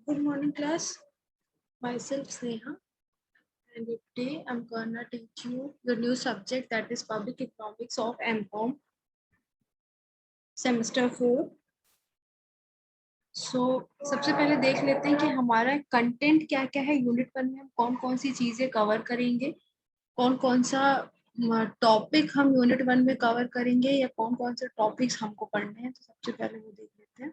Good morning, class. Myself Sneha, and today I'm gonna teach you the new subject that is Public Economics of MCOM Semester 4. सबसे पहले देख लेते हैं कि हमारा कंटेंट क्या क्या है। यूनिट 1 में हम कौन कौन सी चीजें कवर करेंगे, कौन कौन सा टॉपिक हम यूनिट 1 में कवर करेंगे या कौन कौन से टॉपिक्स हमको पढ़ने हैं। तो सबसे पहले वो देख लेते हैं।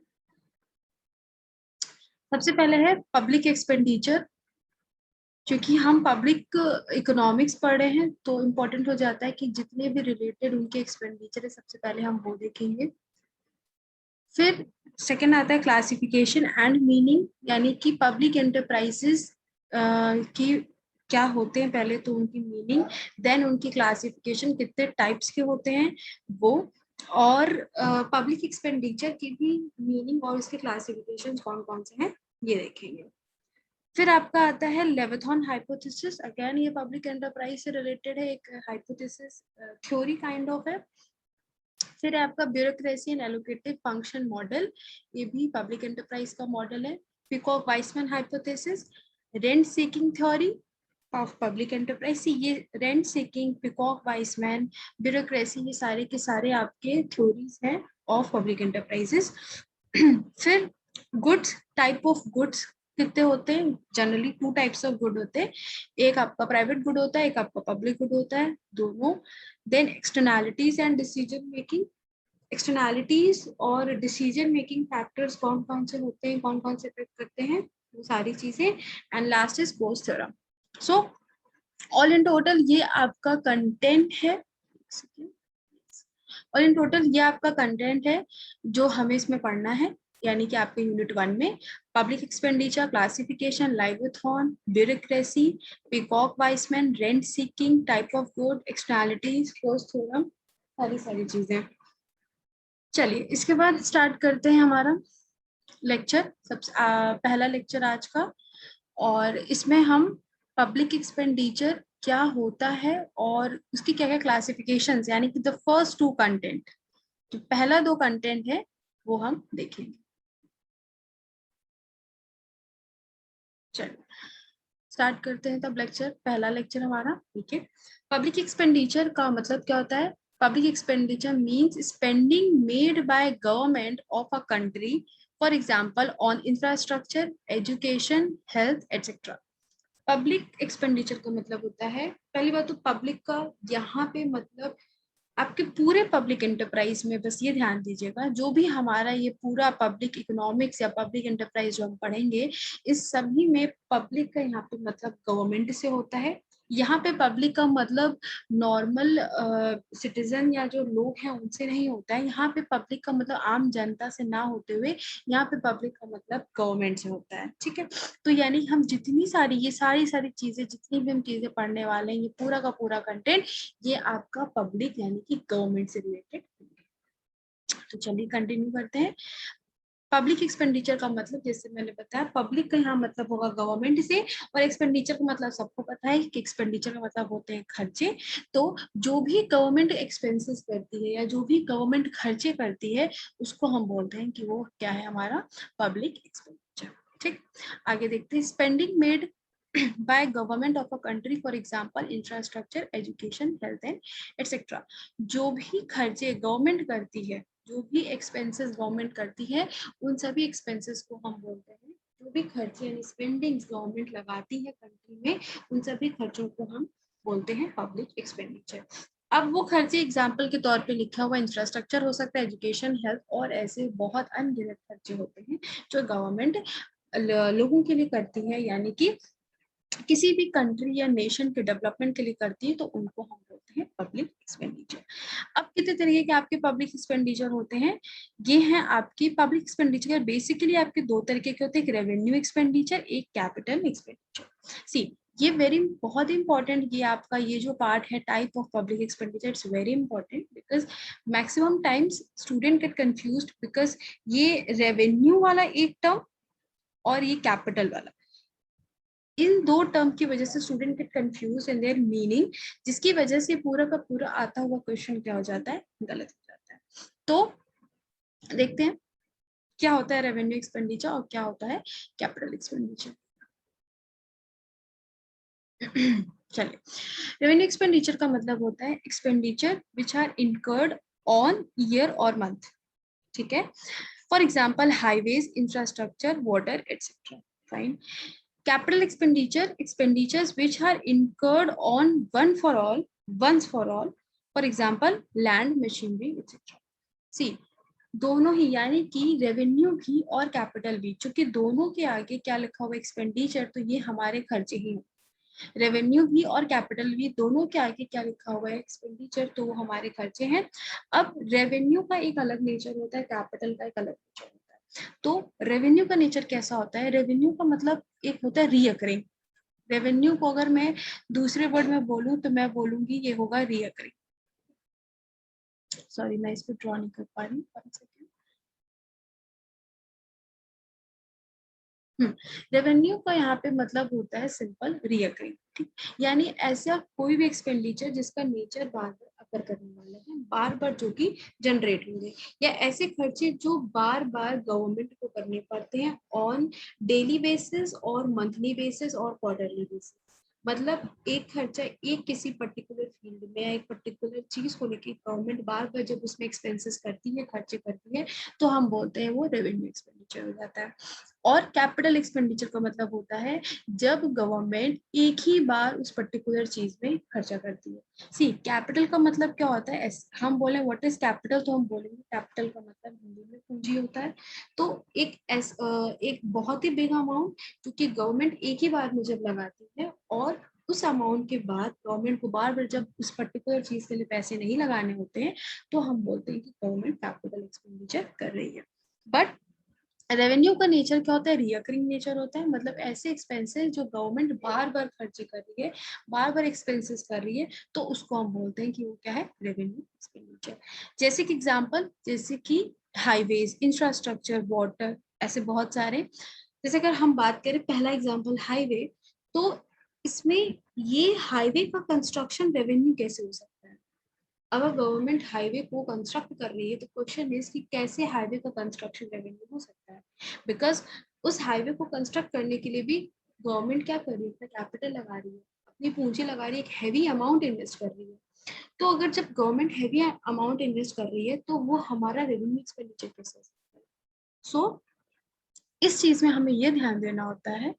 सबसे पहले है पब्लिक एक्सपेंडिचर। क्योंकि हम पब्लिक इकोनॉमिक्स पढ़ रहे हैं तो इम्पोर्टेंट हो जाता है कि जितने भी रिलेटेड उनके एक्सपेंडिचर है सबसे पहले हम वो देखेंगे। फिर सेकंड आता है क्लासिफिकेशन एंड मीनिंग, यानी कि पब्लिक एंटरप्राइजेस की क्या होते हैं, पहले तो उनकी मीनिंग, देन उनकी क्लासिफिकेशन, कितने टाइप्स के होते हैं वो, और पब्लिक एक्सपेंडिचर की भी मीनिंग और उसके क्लासिफिकेशन कौन कौन से हैं ये देखेंगे। फिर आपका आता है लेविथॉन हाइपोथेसिस। अगेन ये पब्लिक एंटरप्राइज से रिलेटेड है, एक हाइपोथेसिस थ्योरी काइंड ऑफ है। फिर आपका bureaucracy and allocative function model, ये भी पब्लिक एंटरप्राइज का मॉडल है। Peacock Wiseman hypothesis, rent seeking theory of public enterprise. ये rent seeking, Peacock Wiseman, bureaucracy, ये सारे के सारे आपके थ्योरीज हैं ऑफ पब्लिक एंटरप्राइजेस। फिर गुड्स, टाइप ऑफ गुड्स कितने होते हैं। जनरली 2 टाइप्स ऑफ गुड होते हैं, एक आपका प्राइवेट गुड होता है, एक आपका पब्लिक गुड होता है, दोनों। Then externalities and decision making. Externalities और डिसीजन मेकिंग फैक्टर्स कौन कौन से होते हैं, कौन कौन से इफेक्ट करते हैं, वो सारी चीजें। And last is Coase theorem. So all in total ये आपका कंटेंट है। और इन टोटल ये आपका कंटेंट है जो हमें इसमें पढ़ना है, यानी कि आपके यूनिट 1 में public expenditure, classification, Leviathan, bureaucracy, Peacock Wiseman, rent seeking, type of good, externalities, Coase theorem, सारी चीजें। चलिए इसके बाद स्टार्ट करते हैं हमारा लेक्चर। सबसे पहला लेक्चर आज का, और इसमें हम पब्लिक एक्सपेंडिचर क्या होता है और उसकी क्या क्या क्लासिफिकेशंस, यानी कि द फर्स्ट 2 कंटेंट, जो पहला 2 कंटेंट है वो हम देखेंगे। चलो स्टार्ट करते हैं तब लेक्चर, पहला लेक्चर हमारा। ठीक है, पब्लिक एक्सपेंडिचर का मतलब क्या होता है। Public expenditure means spending made by government of a country, for example on infrastructure, education, health etcetera. Public expenditure का मतलब होता है, पहली बात तो पब्लिक का यहाँ पे मतलब आपके पूरे पब्लिक एंटरप्राइज में, बस ये ध्यान दीजिएगा, जो भी हमारा ये पूरा पब्लिक इकोनॉमिक्स या पब्लिक एंटरप्राइज जो हम पढ़ेंगे, इस सभी में पब्लिक का यहाँ पे मतलब गवर्नमेंट से होता है। यहाँ पे पब्लिक का मतलब नॉर्मल सिटीजन या जो लोग हैं उनसे नहीं होता है। यहाँ पे पब्लिक का मतलब आम जनता से ना होते हुए यहाँ पे पब्लिक का मतलब गवर्नमेंट से होता है। ठीक है, तो यानी हम जितनी सारी ये सारी चीजें, जितनी भी हम चीजें पढ़ने वाले हैं, ये पूरा का पूरा कंटेंट ये आपका पब्लिक यानी कि गवर्नमेंट से रिलेटेड। तो चलिए कंटिन्यू करते हैं। पब्लिक एक्सपेंडिचर का मतलब जैसे मैंने बताया, पब्लिक का यहाँ मतलब होगा गवर्नमेंट से, और एक्सपेंडिचर का मतलब सबको पता है कि एक्सपेंडिचर का मतलब होते हैं खर्चे। तो जो भी गवर्नमेंट एक्सपेंसेस करती है या जो भी गवर्नमेंट खर्चे करती है उसको हम बोलते हैं कि वो क्या है, हमारा पब्लिक एक्सपेंडिचर। ठीक, आगे देखते हैं। Spending made by government of a country, for example infrastructure, education, health and etc. जो भी खर्चे गवर्नमेंट करती है, जो भी एक्सपेंसेस गवर्नमेंट करती है, उन सभी एक्सपेंसेस को हम बोलते हैं, जो भी खर्चे यानी स्पेंडिंग्स गवर्नमेंट लगाती है कंट्री में, उन सभी खर्चों को हम बोलते हैं पब्लिक एक्सपेंडिचर। अब वो खर्चे एग्जाम्पल के तौर पे लिखा हुआ इंफ्रास्ट्रक्चर हो सकता है, एजुकेशन, हेल्थ, और ऐसे बहुत अनगिनत खर्चे होते हैं जो गवर्नमेंट लोगों के लिए करती है, यानी कि किसी भी कंट्री या नेशन के डेवलपमेंट के लिए करती है, तो उनको हम बोलते हैं पब्लिक एक्सपेंडिचर। अब कितने तरीके के आपके पब्लिक एक्सपेंडिचर होते हैं, ये हैं आपकी पब्लिक एक्सपेंडिचर बेसिकली आपके 2 तरीके के होते हैं, एक रेवेन्यू एक्सपेंडिचर, एक कैपिटल एक्सपेंडिचर। सी ये बहुत इंपॉर्टेंट, ये आपका ये जो पार्ट है type of public expenditure, it's very important because maximum times student gate confused, because ये रेवेन्यू वाला एक टर्म और ये कैपिटल वाला, इन 2 टर्म की वजह से student get confuse in their meaning, जिसकी वजह से पूरा का पूरा आता हुआ क्वेश्चन क्या हो जाता है, गलत हो जाता है। तो देखते हैं क्या होता है रेवेन्यू एक्सपेंडिचर और क्या होता है कैपिटल एक्सपेंडिचर। चलिए, रेवेन्यू एक्सपेंडिचर का मतलब होता है expenditure which are incurred on year और मंथ, ठीक है। For example highways, infrastructure, water etcetera, fine. Capital expenditure, expenditures which are incurred on once for all, for example land, machinery etc. सी, दोनों ही यानी कि रेवेन्यू भी और कैपिटल भी, चूंकि दोनों के आगे क्या लिखा हुआ एक्सपेंडिचर, तो ये हमारे खर्चे ही हैं। रेवेन्यू भी और कैपिटल भी दोनों के आगे क्या लिखा हुआ है एक्सपेंडिचर, तो वो हमारे खर्चे हैं। अब रेवेन्यू का एक अलग नेचर होता है, कैपिटल का एक अलग नेचर होता है। तो रेवेन्यू का नेचर कैसा होता है, रेवेन्यू का मतलब एक होता है रीअकरिंग। रेवेन्यू को अगर मैं दूसरे वर्ड में बोलूं तो मैं बोलूंगी ये होगा रीअकरिंग। सॉरी मैं इस पर ड्रॉ नहीं कर पा रही हूँ। रेवेन्यू का यहाँ पे मतलब होता है सिंपल रीअकरिंग, ठीक। यानी ऐसा कोई भी एक्सपेंडिचर जिसका नेचर बार बार अकर करने वाला है, बार बार जो कि जनरेट होंगे, या ऐसे खर्चे जो बार बार गवर्नमेंट को करने पड़ते हैं ऑन डेली बेसिस और मंथली बेसिस और क्वार्टरली बेसिस। मतलब एक खर्चा एक किसी पर्टिकुलर फील्ड में या एक पर्टिकुलर चीज को लेकर गवर्नमेंट बार बार जब उसमें एक्सपेंसेस करती है, खर्चे करती है, तो हम बोलते हैं वो रेवेन्यू एक्सपेंडिचर हो जाता है। और कैपिटल एक्सपेंडिचर का मतलब होता है जब गवर्नमेंट एक ही बार उस पर्टिकुलर चीज में खर्चा करती है। सी, कैपिटल का मतलब क्या होता है, हम बोले व्हाट इज कैपिटल, तो हम बोलेंगे कैपिटल का मतलब हिंदी में पूंजी होता है। तो एक बहुत ही बिग अमाउंट क्योंकि गवर्नमेंट एक ही बार में जब लगाती है, और उस अमाउंट के बाद गवर्नमेंट को बार बार जब उस पर्टिकुलर चीज के लिए पैसे नहीं लगाने होते हैं, तो हम बोलते हैं कि गवर्नमेंट कैपिटल एक्सपेंडिचर कर रही है। बट रेवेन्यू का नेचर क्या होता है, रिकरिंग नेचर होता है। मतलब ऐसे एक्सपेंसेस जो गवर्नमेंट बार बार खर्चे कर रही है, बार बार एक्सपेंसेस कर रही है, तो उसको हम बोलते हैं कि वो क्या है, रेवेन्यू एक्सपेंडिचर। जैसे कि एग्जांपल, जैसे कि हाईवेज, इंफ्रास्ट्रक्चर, वाटर, ऐसे बहुत सारे। जैसे अगर हम बात करें पहला एग्जांपल हाईवे, तो इसमें ये हाईवे का कंस्ट्रक्शन रेवेन्यू कैसे हो सकता है। अगर गवर्नमेंट हाईवे को कंस्ट्रक्ट कर रही है तो क्वेश्चन इज कि कैसे हाईवे का कंस्ट्रक्शन रेवेन्यू हो सकता है। बिकॉज उस हाईवे को कंस्ट्रक्ट करने के लिए भी गवर्नमेंट क्या कर रही है, अपना कैपिटल लगा रही है, अपनी पूंजी लगा रही है, एक हैवी अमाउंट इन्वेस्ट कर रही है। तो अगर जब गवर्नमेंट हैवी अमाउंट इन्वेस्ट कर रही है तो वो हमारा रेवेन्यू एक्सपेंडिचर कैसे हो सकता है। सो इस चीज में हमें यह ध्यान देना होता है,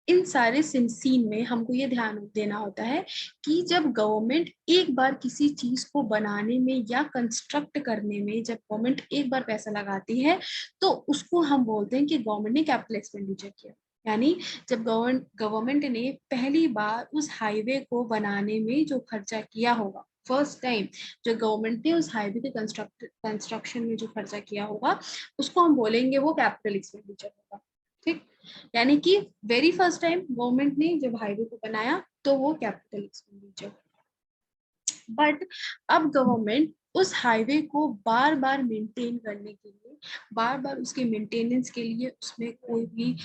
इन सारे सीन में हमको ये ध्यान देना होता है कि जब गवर्नमेंट एक बार किसी चीज को बनाने में या कंस्ट्रक्ट करने में जब गवर्नमेंट एक बार पैसा लगाती है, तो उसको हम बोलते हैं कि गवर्नमेंट ने कैपिटल एक्सपेंडिचर किया। यानी जब गवर्नमेंट ने पहली बार उस हाईवे को बनाने में जो खर्चा किया होगा, फर्स्ट टाइम जो गवर्नमेंट ने उस हाईवे के कंस्ट्रक्शन में जो खर्चा किया होगा, उसको हम बोलेंगे वो कैपिटल एक्सपेंडिचर होगा, ठीक। यानी कि वेरी फर्स्ट टाइम गवर्नमेंट ने जब हाईवे को बनाया तो वो कैपिटल एक्सपेंडिचर। बट अब गवर्नमेंट उस हाईवे को बार बार मेंटेन करने के लिए, बार बार उसके मेंटेनेंस के लिए, उसमें कोई भी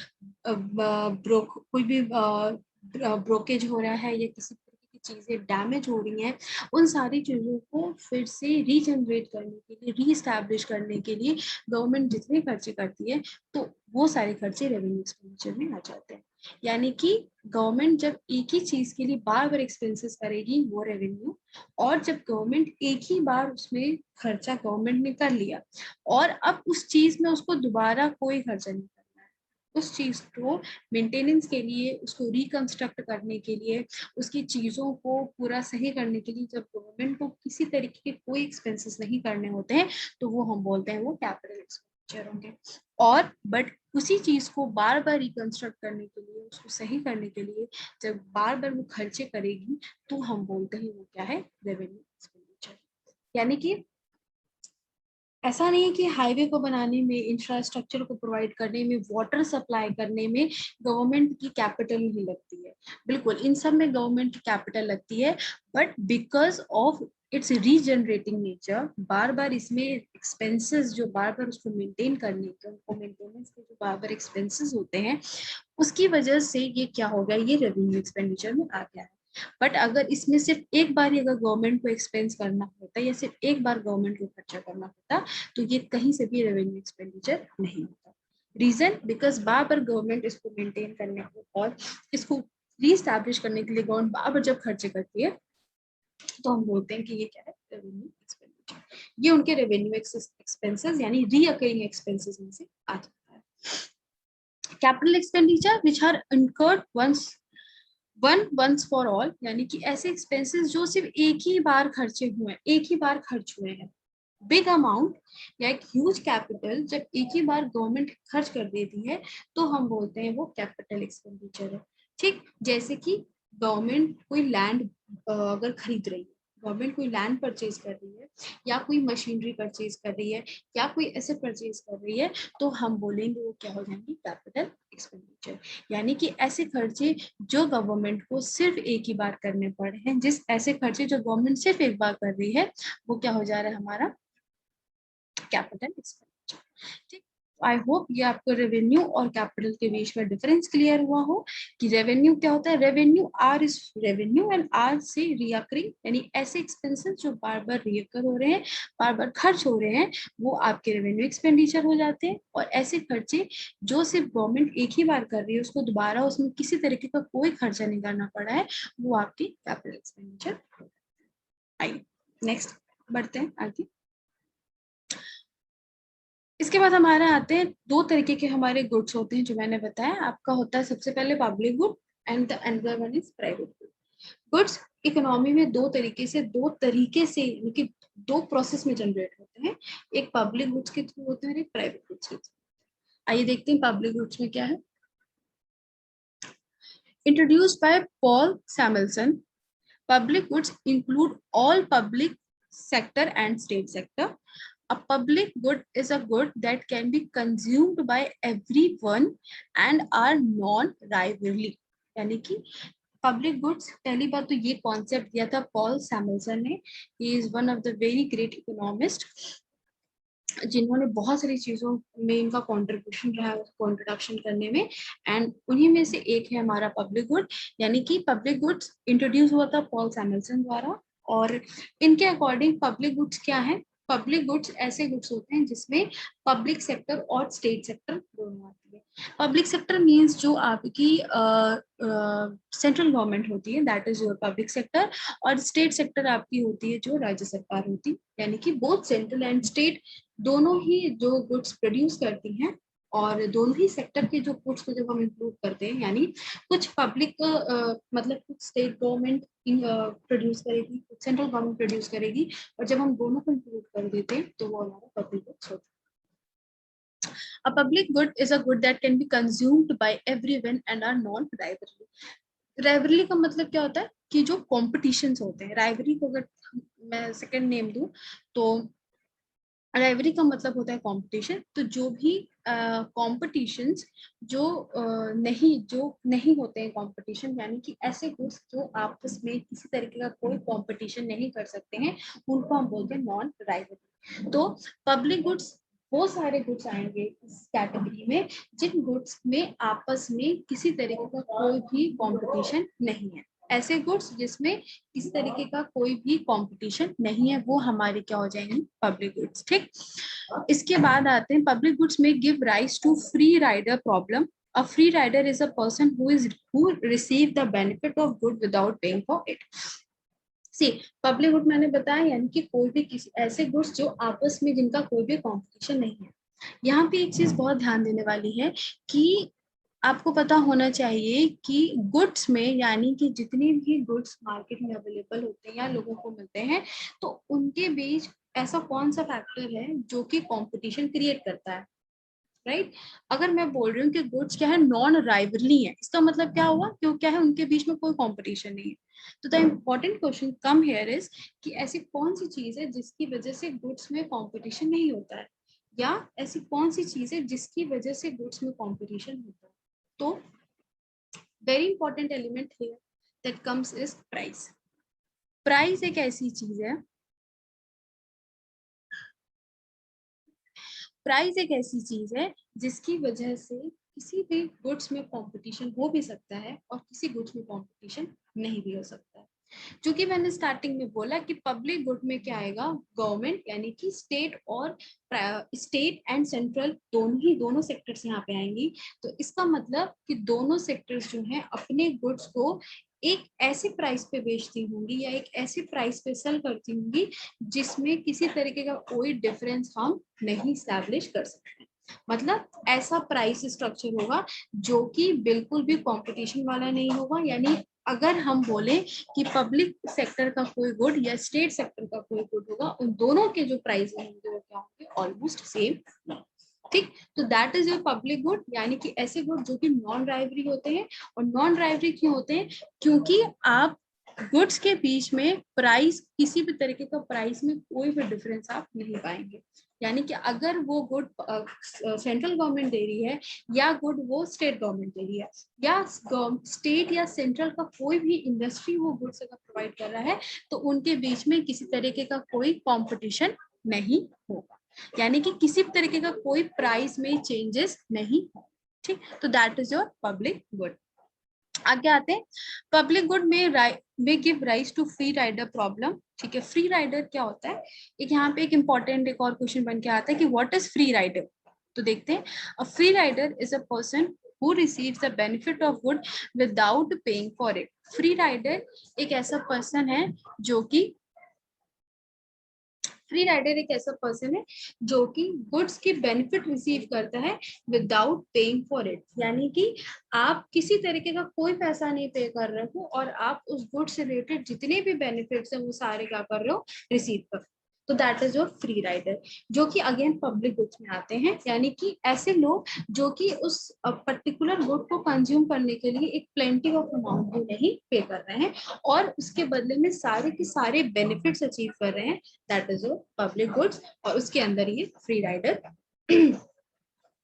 ब्रोकेज हो रहा है या किसी तरीके की चीजें डैमेज हो रही हैं, उन सारी चीजों को फिर से रीजनरेट करने के लिए, रीस्टैब्लिश करने के लिए गवर्नमेंट जितने खर्चे करती है, तो वो सारे खर्चे रेवेन्यू एक्सपेंडिचर में आ जाते हैं। यानी कि गवर्नमेंट जब एक ही चीज के लिए बार बार एक्सपेंसेस करेगी वो रेवेन्यू, और जब गवर्नमेंट एक ही बार उसमें खर्चा गवर्नमेंट ने कर लिया और अब उस चीज में उसको दोबारा कोई खर्चा नहीं करना है, उस चीज को मेंटेनेंस के लिए, उसको रिकंस्ट्रक्ट करने के लिए, उसकी चीजों को पूरा सही करने के लिए जब गवर्नमेंट को किसी तरीके के कोई एक्सपेंसेस नहीं करने होते हैं, तो वो हम बोलते हैं वो कैपिटल एक्सपेंडिचर होंगे। और बट उसी चीज को बार बार रिकंस्ट्रक्ट करने के लिए, उसको सही करने के लिए जब बार बार वो खर्चे करेगी, तो हम बोलते हैं वो क्या है, रेवेन्यू एक्सपेंडिचर। यानी कि ऐसा नहीं है कि हाईवे को बनाने में, इंफ्रास्ट्रक्चर को प्रोवाइड करने में, वाटर सप्लाई करने में गवर्नमेंट की कैपिटल ही लगती है। बिल्कुल इन सब में गवर्नमेंट की कैपिटल लगती है, but because of its regenerating nature, बार बार इसमें एक्सपेंसेस जो बार बार उसको मेंटेन करने के, उनको मेंटेनेंस के जो बार बार एक्सपेंसेस होते हैं, उसकी वजह से ये क्या हो गया, ये रेवेन्यू एक्सपेंडिचर में आ गया है। बट अगर इसमें सिर्फ एक बार ही अगर गवर्नमेंट को एक्सपेंस करना होता या सिर्फ एक बार गवर्नमेंट को खर्चा करना होता तो ये कहीं से भी रेवेन्यू एक्सपेंडिचर नहीं होता। रीजन बिकॉज बार बार गवर्नमेंट इसको मेंटेन करने को और इसको रीस्टैब्लिश करने के लिए गवर्नमेंट बार बार जब खर्चे करती है तो हम बोलते हैं कि ये क्या है, रेवेन्यू एक्सपेंडिचर। ये उनके रेवेन्यू एक्सपेंसेस यानी रीअकरिंग एक्सपेंसेस में से आ जाता है। Capital expenditure which are incurred once for all, यानी कि ऐसे एक्सपेंसेस जो सिर्फ एक ही बार खर्चे हुए हैं, एक ही बार खर्च हुए हैं। बिग अमाउंट या एक ह्यूज कैपिटल जब एक ही बार गवर्नमेंट खर्च कर देती है तो हम बोलते हैं वो कैपिटल एक्सपेंडिचर है। ठीक, जैसे कि गवर्नमेंट कोई लैंड अगर खरीद रही है, गवर्नमेंट कोई लैंड परचेज कर रही है या कोई मशीनरी परचेज कर रही है या कोई एसेट परचेज कर रही है तो हम बोलेंगे वो क्या हो जाएंगे, कैपिटल एक्सपेंडिचर। यानी कि ऐसे खर्चे जो गवर्नमेंट को सिर्फ एक ही बार करने पड़े हैं, जिस ऐसे खर्चे जो गवर्नमेंट सिर्फ एक बार कर रही है वो क्या हो जा रहा है, हमारा कैपिटल एक्सपेंडिचर। ठीक, आई होप ये आपको रेवेन्यू और कैपिटल के बीच में डिफरेंस क्लियर हुआ हो कि रेवेन्यू क्या होता है। Revenue are is revenue and are से रिकरिंग, यानी ऐसे एक्सपेंसेस जो बार बार रिकर हो रहे हैं, बार बार खर्च हो रहे हैं, वो आपके रेवेन्यू एक्सपेंडिचर हो जाते हैं। और ऐसे खर्चे जो सिर्फ गवर्नमेंट एक ही बार कर रही है, उसको दोबारा उसमें किसी तरीके का कोई खर्चा नहीं करना पड़ा है, वो आपकी कैपिटल एक्सपेंडिचर। आइए नेक्स्ट बढ़ते हैं आगे। इसके बाद हमारे आते हैं दो तरीके के हमारे गुड्स होते हैं जो मैंने बताया। आपका होता है सबसे पहले public good and the another one is private good. Goods economy में दो तरीके से यानी कि दो प्रोसेस में जनरेट होते हैं, एक पब्लिक गुड्स के थ्रू होते हैं और एक प्राइवेट गुड्स के थ्रू। आइए देखते हैं पब्लिक गुड्स में क्या है। Introduced by Paul Samuelson, public goods include all public sector and state sector. A public good is a good that can be consumed by everyone and are non-rivalry। यानी कि public goods, पहली बात तो ये concept दिया था Paul सैमुएल्सन ने। He is one of the very great economist जिन्होंने बहुत सारी चीजों में इनका कंट्रीब्यूशन रहा है उसको इंट्रोडक्शन करने में, एंड उन्हीं में से एक है हमारा पब्लिक गुड। यानी कि पब्लिक गुड्स इंट्रोड्यूस हुआ था पॉल सैमुएल्सन द्वारा। और इनके अकॉर्डिंग पब्लिक गुड्स क्या है, पब्लिक गुड्स ऐसे गुड्स होते हैं जिसमें पब्लिक सेक्टर और स्टेट सेक्टर दोनों आती है। पब्लिक सेक्टर मींस जो आपकी सेंट्रल गवर्नमेंट होती है, that is your public sector. और स्टेट सेक्टर आपकी होती है जो राज्य सरकार होती है, यानी कि बोथ सेंट्रल एंड स्टेट दोनों ही जो गुड्स प्रोड्यूस करती हैं। और दोनों ही सेक्टर के जो गुड्स को जब हम इंक्लूड करते हैं, यानी कुछ पब्लिक मतलब कुछ स्टेट गवर्नमेंट प्रोड्यूस करेगी, कुछ सेंट्रल गवर्नमेंट प्रोड्यूस करेगी, और जब हम दोनों को इंक्लूड कर देते हैं तो वो हमारा पब्लिक गुड्स होता है। A public good is a good that can be consumed by everyone and are non-rivalry। Rivalry का मतलब क्या होता है कि जो कॉम्पिटिशन्स होते हैं, राइवलरी को अगर मैं सेकंड नेम दूं तो राइवलरी का मतलब होता है कंपटीशन। तो जो भी कॉम्पिटिशन्स जो नहीं होते हैं कंपटीशन, यानी कि ऐसे गुड्स जो आपस में किसी तरीके का कोई कंपटीशन नहीं कर सकते हैं, उनको हम बोलते हैं नॉन राइवलरी। तो पब्लिक गुड्स वो सारे गुड्स आएंगे इस कैटेगरी में जिन गुड्स में आपस में किसी तरीके का कोई भी कंपटीशन नहीं है। ऐसे गुड्स जिसमें किसी तरीके का कोई भी कंपटीशन नहीं है, वो हमारे क्या हो जाएंगे, पब्लिक गुड्स। ठीक, इसके बाद आते हैं पब्लिक गुड्स में give rise to free rider problem. A free rider is a person who receive the benefit of good without paying for it। See public good मैंने बताया यानी कि कोई भी किसी ऐसे गुड्स जो आपस में जिनका कोई भी कंपटीशन नहीं है। यहाँ पे एक चीज बहुत ध्यान देने वाली है कि आपको पता होना चाहिए कि गुड्स में, यानी कि जितने भी गुड्स मार्केट में अवेलेबल होते हैं या लोगों को मिलते हैं, तो उनके बीच ऐसा कौन सा फैक्टर है जो कि कंपटीशन क्रिएट करता है, राइट। अगर मैं बोल रही हूँ कि गुड्स क्या है, नॉन राइवलरी है, इसका मतलब क्या हुआ, क्यों क्या है, उनके बीच में कोई कंपटीशन नहीं है। तो the important question come here is कि ऐसी कौन सी चीज है जिसकी वजह से गुड्स में कंपटीशन नहीं होता है, या ऐसी कौन सी चीज है जिसकी वजह से गुड्स में कंपटीशन होता है। तो very important element here that comes is price. Price एक ऐसी चीज है, प्राइस एक ऐसी चीज है जिसकी वजह से किसी भी गुड्स में कंपटीशन हो भी सकता है और किसी गुड्स में कंपटीशन नहीं भी हो सकता है। जो कि मैंने स्टार्टिंग में बोला कि पब्लिक गुड में क्या आएगा, गवर्नमेंट यानी कि स्टेट और स्टेट एंड सेंट्रल दोनों सेक्टर्स यहाँ पे आएंगी। तो इसका मतलब कि दोनों सेक्टर्स जो हैं अपने गुड्स को एक ऐसे प्राइस पे बेचती होंगी या एक ऐसे प्राइस पे सेल करती होंगी जिसमें किसी तरीके का कोई डिफरेंस हम नहीं स्टैब्लिश कर सकते। मतलब ऐसा प्राइस स्ट्रक्चर होगा जो कि बिल्कुल भी कंपटीशन वाला नहीं होगा। यानी अगर हम बोले कि पब्लिक सेक्टर का कोई गुड या स्टेट सेक्टर का कोई गुड होगा, उन दोनों के जो प्राइस होंगे वो क्या होंगे, ऑलमोस्ट सेम। ठीक, तो that is your public good, यानी कि ऐसे गुड जो कि नॉन राइवरी होते हैं। और नॉन राइवरी क्यों होते हैं, क्योंकि आप गुड्स के बीच में प्राइस, किसी भी तरीके का प्राइस में कोई भी डिफरेंस आप नहीं पाएंगे। यानी कि अगर वो गुड सेंट्रल गवर्नमेंट दे रही है या गुड वो स्टेट गवर्नमेंट दे रही है या स्टेट या सेंट्रल का कोई भी इंडस्ट्री वो गुड्स अगर प्रोवाइड कर रहा है, तो उनके बीच में किसी तरीके का कोई कंपटीशन नहीं होगा। यानी कि किसी तरीके का कोई प्राइस में चेंजेस नहीं। ठीक, तो that is your public good. आगे आते हैं, पब्लिक गुड में give rise to free rider problem. ठीक है, फ्री राइडर क्या होता है, एक यहाँ पे एक इंपॉर्टेंट एक और क्वेश्चन बन के आता है कि व्हाट इज फ्री राइडर। तो देखते हैं, a free rider is a person who receives the benefit of good without paying for it। Free rider एक ऐसा पर्सन है जो कि फ्री राइडर एक ऐसा पर्सन है जो कि गुड्स की बेनिफिट रिसीव करता है विदाउट पेइंग फॉर इट। यानी कि आप किसी तरीके का कोई पैसा नहीं पे कर रहे हो और आप उस गुड से रिलेटेड जितने भी बेनिफिट्स हैं वो सारे क्या कर रहे हो, रिसीव कर। तो that is your free rider, जो कि अगेन पब्लिक गुड्स में आते हैं। यानी कि ऐसे लोग जो कि उस पर्टिकुलर गुड को कंज्यूम करने के लिए एक प्लेंटी ऑफ अमाउंट भी नहीं पे कर रहे हैं और उसके बदले में सारे के सारे बेनिफिट्स अचीव कर रहे हैं, that is your public goods. और उसके अंदर ये फ्री राइडर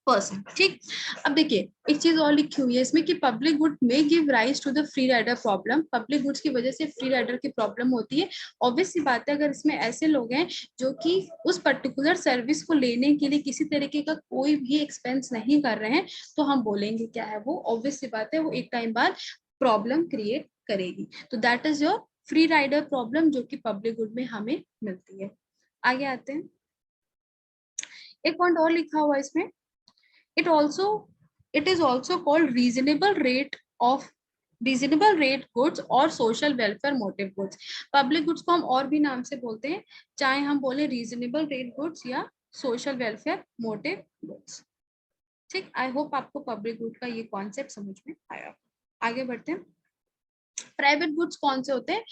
पर्सन। ठीक, अब देखिए एक चीज और लिखी हुई है इसमें कि पब्लिक गुड में give rise to the free rider problem. Public goods की वजह से फ्री राइडर की प्रॉब्लम होती है। ऑब्वियस सी बात है, अगर इसमें ऐसे लोग हैं जो कि उस पर्टिकुलर सर्विस को लेने के लिए किसी तरीके का कोई भी एक्सपेंस नहीं कर रहे हैं, तो हम बोलेंगे क्या है वो, ऑब्वियस सी बात है वो एक टाइम बाद प्रॉब्लम क्रिएट करेगी। तो that is your free rider problem, जो कि पब्लिक गुड में हमें मिलती है। आगे आते हैं, एक पॉइंट और लिखा हुआ है इसमें, it is also called reasonable rate goods और social welfare motive goods। Public goods को हम और भी नाम से बोलते हैं, चाहे हम बोले रीजनेबल रेट गुड्स या सोशल वेलफेयर मोटिव गुड्स। ठीक, आई होप आपको पब्लिक गुड का ये कॉन्सेप्ट समझ में आया। आगे बढ़ते हैं, प्राइवेट गुड्स कौन से होते हैं।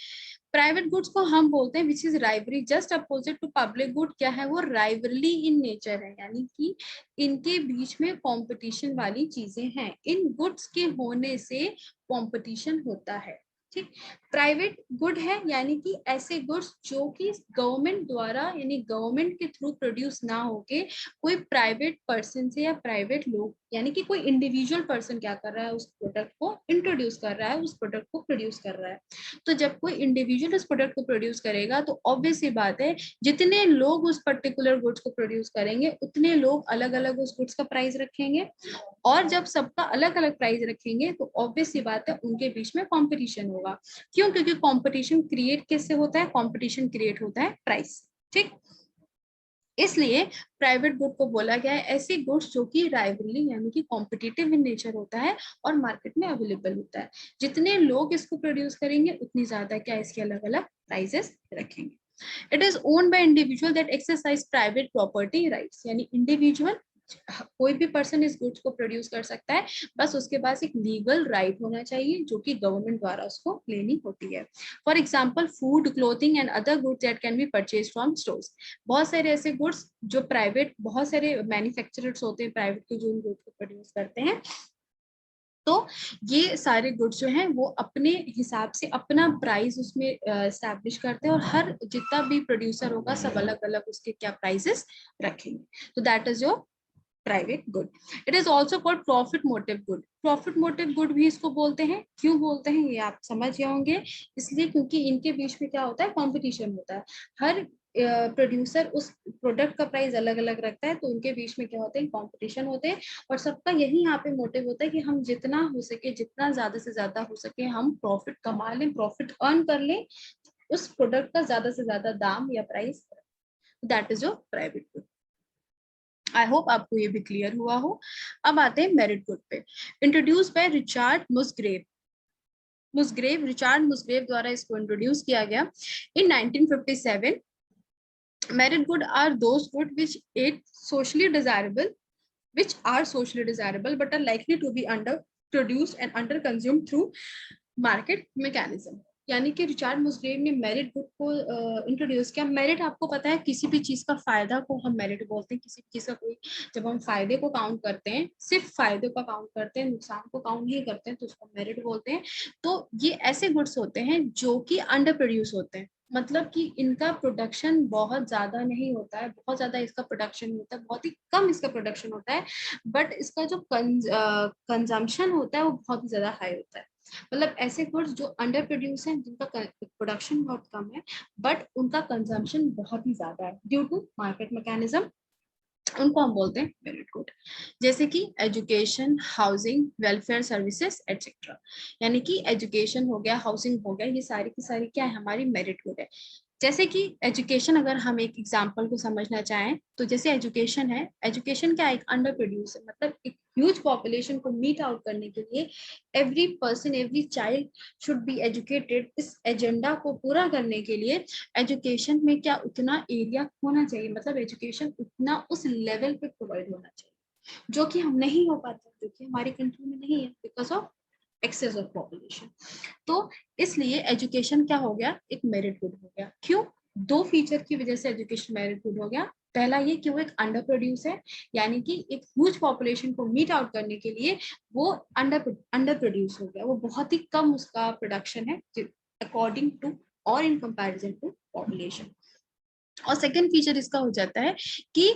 प्राइवेट गुड्स को हम बोलते हैं which is rivalry, just opposite to public good. क्या है वो, राइवरली इन नेचर है, यानी कि इनके बीच में कंपटीशन वाली चीजें हैं। इन गुड्स के होने से कंपटीशन होता है। ठीक, प्राइवेट गुड है यानी कि ऐसे गुड्स जो कि गवर्नमेंट द्वारा यानी गवर्नमेंट के थ्रू प्रोड्यूस ना होके कोई प्राइवेट पर्सन से या प्राइवेट लोग यानी कि कोई इंडिविजुअल पर्सन क्या कर रहा है, उस प्रोडक्ट को इंट्रोड्यूस कर रहा है, उस प्रोडक्ट को प्रोड्यूस कर रहा है। तो जब कोई इंडिविजुअल उस प्रोडक्ट को प्रोड्यूस करेगा तो ऑब्वियस सी बात है जितने लोग उस पर्टिकुलर गुड्स को प्रोड्यूस करेंगे उतने लोग अलग अलग उस गुड्स का प्राइस रखेंगे। और जब सबका अलग अलग प्राइस रखेंगे तो ऑब्वियस सी बात है उनके बीच में कंपटीशन होगा। क्यों, क्योंकि कंपटीशन क्रिएट किससे होता है, कंपटीशन क्रिएट होता है प्राइस। ठीक, इसलिए प्राइवेट गुड को बोला गया है ऐसे गुड्स जो कि राइवलरी यानी कि कॉम्पिटिटिव इन नेचर होता है और मार्केट में अवेलेबल होता है। जितने लोग इसको प्रोड्यूस करेंगे उतनी ज्यादा क्या इसके अलग अलग प्राइसेस रखेंगे। It is owned by individual that exercise private property rights, यानी इंडिविजुअल कोई भी पर्सन इस गुड्स को प्रोड्यूस कर सकता है, बस उसके पास एक लीगल राइट होना चाहिए जो कि गवर्नमेंट द्वारा उसको लेनी होती है। For example food, clothing and other goods that can be purchase from stores. बहुत सारे ऐसे गुड्स जो प्राइवेट, बहुत सारे मैन्युफैक्चरर्स होते हैं प्राइवेट के जो इन गुड्स को प्रोड्यूस करते हैं, तो ये सारे गुड्स जो हैं वो अपने हिसाब से अपना प्राइस उसमें एस्टैब्लिश करते हैं और हर जितना भी प्रोड्यूसर होगा सब अलग अलग उसके क्या प्राइसेस रखेंगे। तो that is your private good. It is also called profit motive good. Profit motive good भी इसको बोलते हैं। क्यों बोलते हैं ये आप समझ गए होंगे, इसलिए क्योंकि इनके बीच में क्या होता है, कंपटीशन होता है। हर प्रोड्यूसर उस प्रोडक्ट का प्राइस अलग अलग रखता है, तो उनके बीच में क्या होते हैं, कंपटीशन होते हैं, और सबका यही यहाँ पे मोटिव होता है कि हम जितना हो सके, जितना ज्यादा से ज्यादा हो सके हम प्रॉफिट कमा लें, प्रॉफिट अर्न कर लें, उस प्रोडक्ट का ज्यादा से ज्यादा दाम या price. That is your private good. I hope आपको ये भी क्लियर हुआ हो। अब आते हैं मेरिट गुड पे। Introduce by Richard Richard Musgrave द्वारा इसको इंट्रोड्यूस किया गया in 1957। Merit good are those good which are socially desirable but are likely to be underproduced and underconsumed through market mechanism। यानी कि रिचार्ड मुस्ग्रेव ने मेरिट गुड को introduce किया। Merit आपको पता है, किसी भी चीज का फायदा को हम मेरिट बोलते हैं। किसी भी चीज का कोई, जब हम फायदे को काउंट करते हैं, सिर्फ फायदे को काउंट करते हैं, नुकसान को काउंट नहीं करते हैं, तो उसको मेरिट बोलते हैं। तो ये ऐसे गुड्स होते हैं जो कि अंडर प्रोड्यूस होते हैं, मतलब कि इनका प्रोडक्शन बहुत ज्यादा नहीं होता है, बहुत ज्यादा इसका प्रोडक्शन होता है, बहुत ही कम इसका प्रोडक्शन होता है, बट इसका जो कंजम्पशन होता है वो बहुत ही ज्यादा हाई होता है। मतलब ऐसे गुड्स जो अंडर प्रोड्यूस हैं, जिनका प्रोडक्शन बहुत कम है बट उनका कंजम्पशन बहुत ही ज्यादा है ड्यू टू मार्केट मैकेनिज्म, उनको हम बोलते हैं मेरिट गुड। जैसे कि education, housing, welfare services etcetera. यानी कि एजुकेशन हो गया, हाउसिंग हो गया, ये सारी की सारी क्या है, हमारी मेरिट गुड है। जैसे कि एजुकेशन, अगर हम एक एग्जांपल को समझना चाहें तो जैसे एजुकेशन है, एजुकेशन क्या एक अंडर प्रोड्यूस है, मतलब एक ह्यूज पॉपुलेशन को मीट आउट करने के लिए every person, every child should be educated. इस एजेंडा को पूरा करने के लिए एजुकेशन में क्या उतना एरिया होना चाहिए, मतलब एजुकेशन उतना उस लेवल पे प्रोवाइड होना चाहिए, जो कि हम नहीं हो पाता, जो कि हमारी कंट्री में नहीं है because of excess of population. तो इसलिए एजुकेशन क्या हो गया, एक मेरिट गुड हो गया। क्यों? दो फीचर की वजह से एजुकेशन मेरिट गुड हो गया। पहला ये कि वो एक अंडर प्रोड्यूस है, यानी कि एक ह्यूज पॉपुलेशन को मीट आउट करने के लिए वो अंडर प्रोड्यूस हो गया, वो बहुत ही कम उसका प्रोडक्शन है अकॉर्डिंग टू और इन कंपैरिजन टू पॉपुलेशन। और सेकंड फीचर इसका हो जाता है कि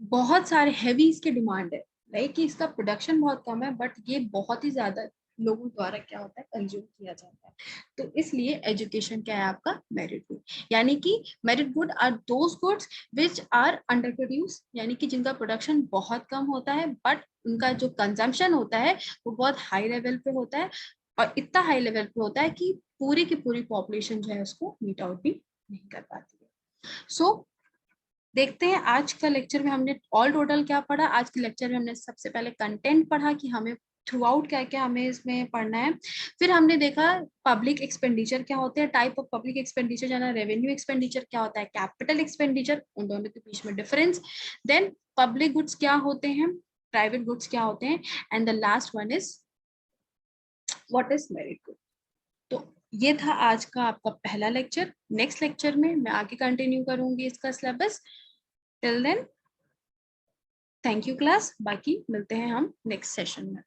बहुत सारे हैवी इसके डिमांड है, लाइक कि इसका प्रोडक्शन बहुत कम है बट ये बहुत ही ज्यादा लोगों द्वारा क्या होता है, कंज्यूम किया जाता है। तो इसलिए एजुकेशन क्या है आपका मेरिट गुड। यानी कि merit good are those goods which are under produce, यानी कि जिनका प्रोडक्शन बहुत कम होता है बट उनका जो कंजम्पशन होता है वो बहुत हाई लेवल पे होता है, और इतना हाई लेवल पे होता है कि पूरी की पूरी पॉपुलेशन जो है उसको मीट आउट भी नहीं कर पाती है। सो देखते हैं आज का लेक्चर में हमने ऑल टोटल क्या पढ़ा। आज के लेक्चर में हमने सबसे पहले कंटेंट पढ़ा कि हमें थ्रू आउट क्या क्या हमें इसमें पढ़ना है। फिर हमने देखा पब्लिक एक्सपेंडिचर क्या होते हैं, टाइप ऑफ पब्लिक एक्सपेंडिचर, जाना रेवेन्यू एक्सपेंडिचर क्या होता है, कैपिटल एक्सपेंडिचर, उन दोनों के बीच में डिफरेंस। देन पब्लिक गुड्स क्या होते हैं, प्राइवेट गुड्स क्या होते हैं, and the last one is what is merit good. तो ये था आज का आपका पहला लेक्चर। नेक्स्ट लेक्चर में मैं आगे कंटिन्यू करूंगी इसका syllabus. Till then thank you class, बाकी मिलते हैं हम नेक्स्ट सेशन में।